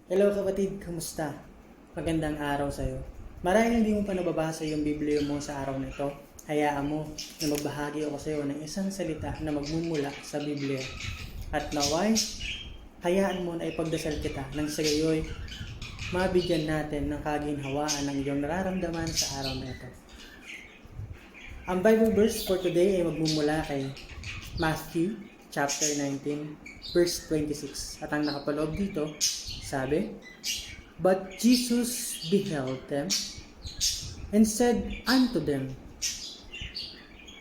Hello kapatid, kumusta? Magandang araw sa'yo. Marahil hindi mo pa nababasa yung Biblia mo sa araw na ito, hayaan mo na magbahagi ako sa iyo ng isang salita na magmumula sa Biblia. At naway, hayaan mo na ipagdasal kita nang sa gayoy mabigyan natin ng kaginhawaan ng iyong nararamdaman sa araw na ito. Ang Bible verse for today ay magmumula kay Matthew chapter 19 verse 26. At ang nakapaloob dito, sabi, "But Jesus beheld them and said unto them,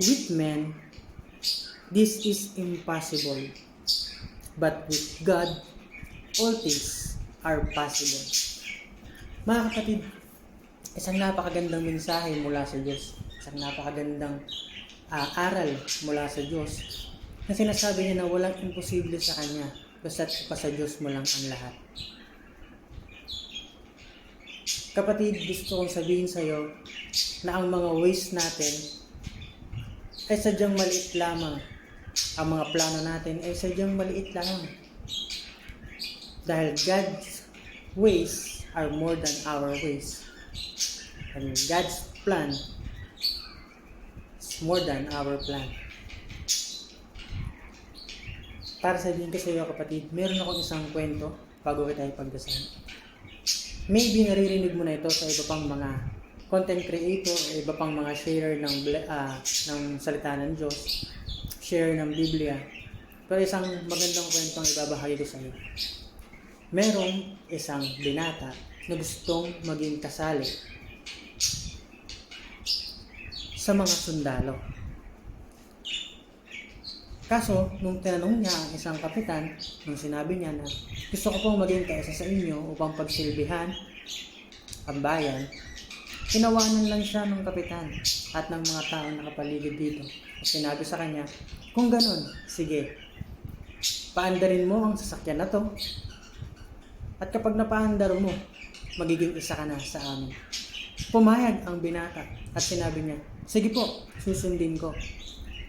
With men this is impossible, but with God all things are possible." Mga kapatid, isang napakagandang mensahe mula sa Diyos. Isang napakagandang aral mula sa Diyos na sinasabi niya na walang imposible sa Kanya basta't ipasa Diyos mo lang ang lahat. Kapatid, gusto kong sabihin sa iyo na ang mga ways natin ay sadyang maliit lamang. Ang mga plano natin ay sadyang maliit lamang. Dahil God's ways are more than our ways. And God's plan is more than our plan. Para sabihin ko sa iyo kapatid, meron akong isang kwento bago kita ipagdasal. Maybe naririnig mo na ito sa iba pang mga content creator o iba pang mga sharer ng salita ng Diyos, share ng Biblia. Pero isang magandang kwento ang ibabahagi ko sa iyo. Merong isang binata na gustong maging kasali sa mga sundalo. Kaso, nung tinanong niya ang isang kapitan, nung sinabi niya na gusto ko pong maging kaisa sa inyo upang pagsilbihan ang bayan, tinawanan lang siya ng kapitan at ng mga taong nakapaligid dito. At sinabi sa kanya, kung ganon, sige, paandarin mo ang sasakyan na to. At kapag napaandar mo, magiging isa ka na sa amin. Pumayag ang binata at sinabi niya, sige po, susundin ko.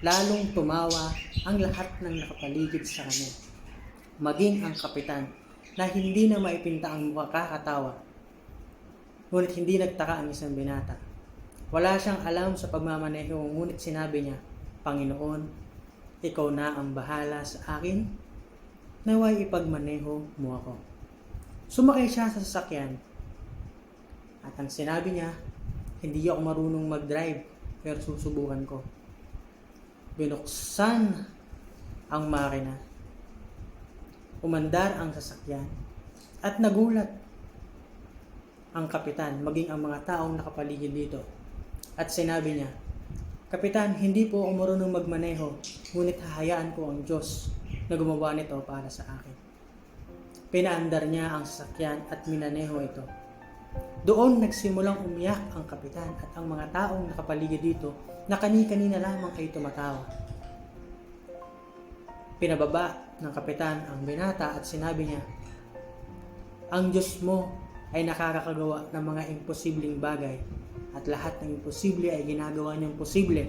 Lalong tumawa ang lahat ng nakapaligid sa kanya. Maging ang kapitan na hindi na maipinta ang mukha kakatawa. Ngunit hindi nagtaka ang isang binata. Wala siyang alam sa pagmamaneho, ngunit sinabi niya, Panginoon, ikaw na ang bahala sa akin, naway ipagmaneho mo ako. Sumakay siya sa sasakyan. At ang sinabi niya, hindi ako marunong mag-drive, pero susubukan ko. Binuksan ang makina. Umandar ang sasakyan. At nagulat ang kapitan, maging ang mga taong nakapaligid dito. At sinabi niya, Kapitan, hindi po ako marunong magmaneho, ngunit hahayaan ko ang Diyos na gumawa nito para sa akin. Pinaandar niya ang sasakyan at minaneho ito. Doon nagsimulang umiyak ang kapitan at ang mga taong nakapaligid dito na kani-kanina lamang ay tumatawa. Pinababa ng kapitan ang binata at sinabi niya, ang Diyos mo ay nakakagawa ng mga imposibleng bagay at lahat ng imposible ay ginagawa niyang posible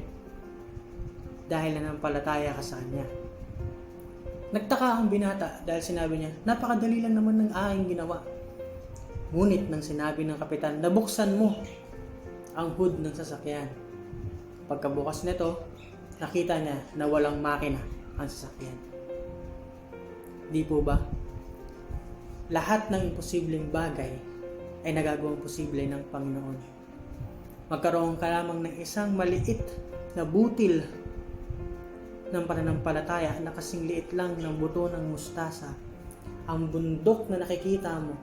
dahil nanampalataya ka sa Kanya. Nagtaka ang binata dahil sinabi niya, napakadali lang naman ng aking ginawa. Ngunit nang sinabi ng kapitan, nabuksan mo ang hood ng sasakyan. Pagkabukas nito, nakita niya na walang makina ang sasakyan. Di po ba? Lahat ng imposibleng bagay ay nagagawang posible ng Panginoon. Magkaroon ka lamang ng isang maliit na butil ng pananampalataya na kasing liit lang ng buto ng mustasa. Ang bundok na nakikita mo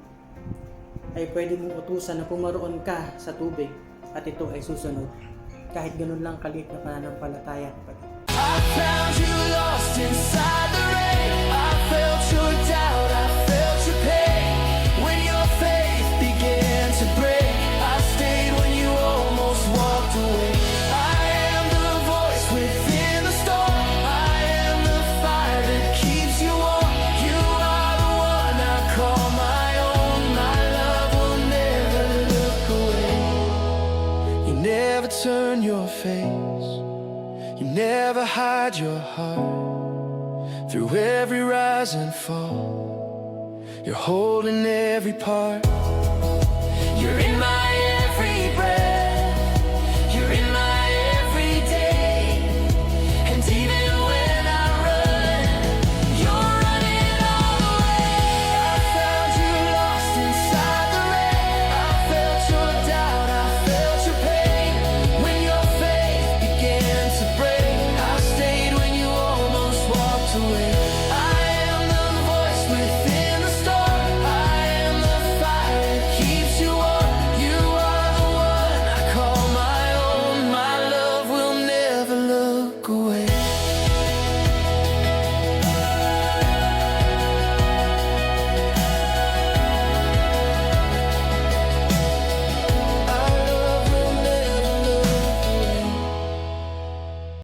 ay pwede mong utusan na pumaroon ka sa tubig at ito ay susunod. Kahit ganun lang kaliit na pananampalataya. I found you lost inside the rain. I felt your doubt, I felt your pain. When your faith began to break, I stayed when you almost walked away. I am the voice within the storm. I am the fire that keeps you warm. You are the one I call my own. My love will never look away. You never turn your face. You never hide your heart. Through every rise and fall, You're holding every part. You're in my